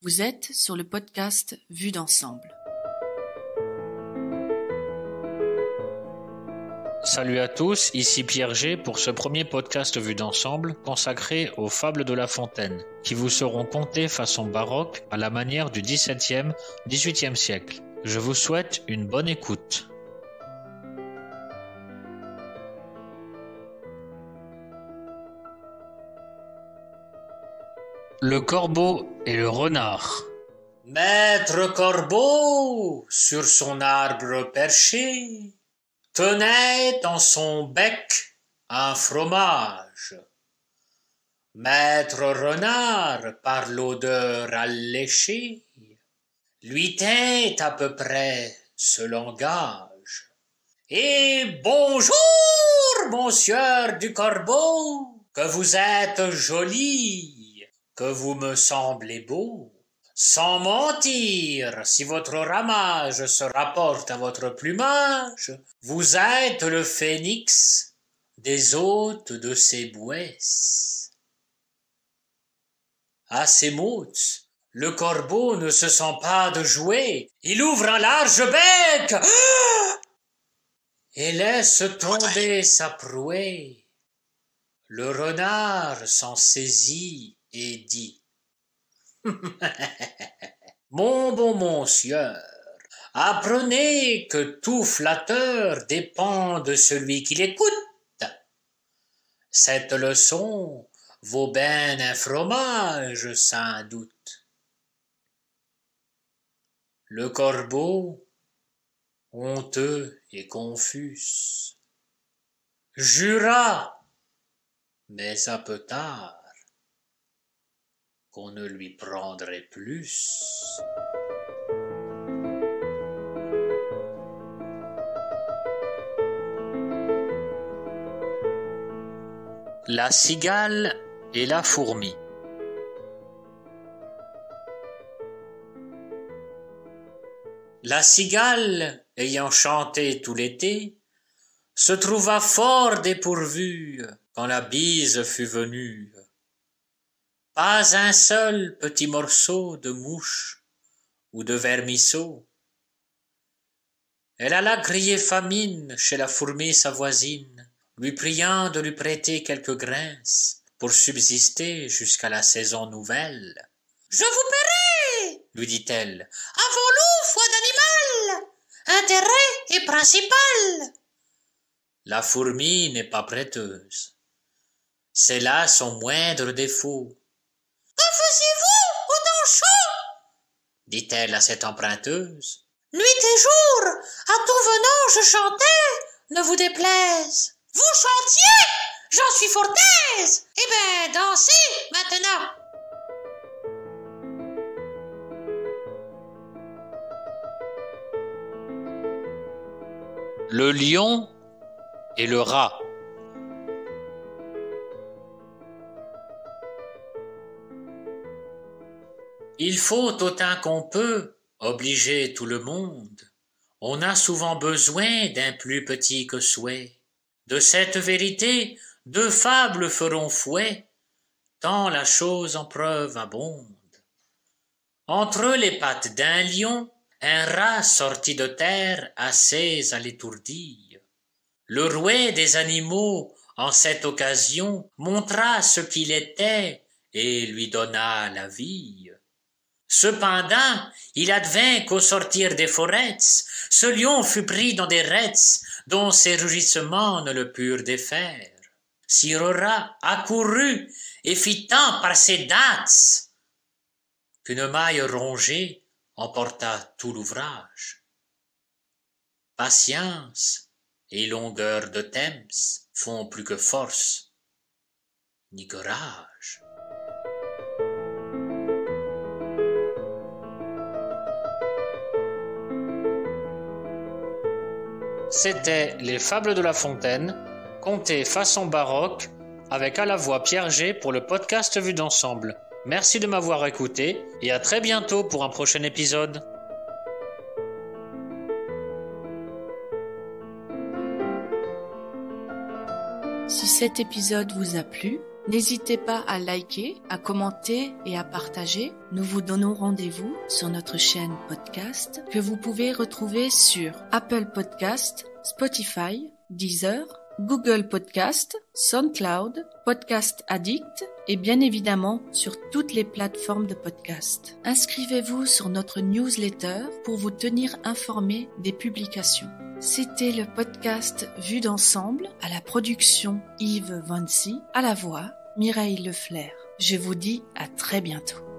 Vous êtes sur le podcast Vue d'ensemble. Salut à tous, ici Pierre G pour ce premier podcast Vue d'ensemble consacré aux fables de La Fontaine, qui vous seront contées façon baroque à la manière du XVIIe, XVIIIe siècle. Je vous souhaite une bonne écoute. Le corbeau et le renard. Maître Corbeau, sur son arbre perché, tenait dans son bec un fromage. Maître Renard, par l'odeur alléchée, lui tint à peu près ce langage. Et bonjour, monsieur du Corbeau, que vous êtes joli, que vous me semblez beau. Sans mentir, si votre ramage se rapporte à votre plumage, vous êtes le phénix des hôtes de ces bouesses. À ces mots, le corbeau ne se sent pas de jouer. Il ouvre un large bec et laisse tomber sa prouée. Le renard s'en saisit et dit: Mon bon monsieur, apprenez que tout flatteur dépend de celui qui l'écoute. Cette leçon vaut bien un fromage, sans doute. Le corbeau, honteux et confus, jura, mais un peu tard, qu'on ne lui prendrait plus. La cigale et la fourmi. La cigale, ayant chanté tout l'été, se trouva fort dépourvue quand la bise fut venue. Pas un seul petit morceau de mouche ou de vermisseau. Elle alla crier famine chez la fourmi sa voisine, lui priant de lui prêter quelques grains pour subsister jusqu'à la saison nouvelle. « Je vous paierai, lui dit-elle, avons-nous foi d'animal? Intérêt est principal. » La fourmi n'est pas prêteuse. C'est là son moindre défaut. « Que faisiez-vous au temps chaud? » dit-elle à cette emprunteuse. « Nuit et jour, à tout venant je chantais, ne vous déplaise. »« Vous chantiez? J'en suis fort aise. Eh ben, dansez maintenant. » Le lion et le rat. Il faut autant qu'on peut obliger tout le monde. On a souvent besoin d'un plus petit que souhait. De cette vérité, deux fables feront fouet, tant la chose en preuve abonde. Entre les pattes d'un lion, un rat sorti de terre assez à l'étourdir. Le rouet des animaux, en cette occasion, montra ce qu'il était et lui donna la vie. Cependant, il advint qu'au sortir des forêts, ce lion fut pris dans des rets dont ses rugissements ne le purent défaire. Sire rat accourut et fit tant par ses dents qu'une maille rongée emporta tout l'ouvrage. Patience et longueur de temps font plus que force ni courage. C'était les fables de La Fontaine, contées façon baroque, avec à la voix Pierre G pour le podcast Vue d'ensemble. Merci de m'avoir écouté et à très bientôt pour un prochain épisode. Si cet épisode vous a plu, N'hésitez pas à liker, à commenter et à partager. Nous vous donnons rendez-vous sur notre chaîne podcast que vous pouvez retrouver sur Apple Podcast, Spotify, Deezer, Google Podcast, SoundCloud, Podcast Addict et bien évidemment sur toutes les plateformes de podcast. Inscrivez-vous sur notre newsletter pour vous tenir informé des publications. C'était le podcast Vue d'ensemble, à la production Yves Vancy, à la voix Mireille Leflair. Je vous dis à très bientôt.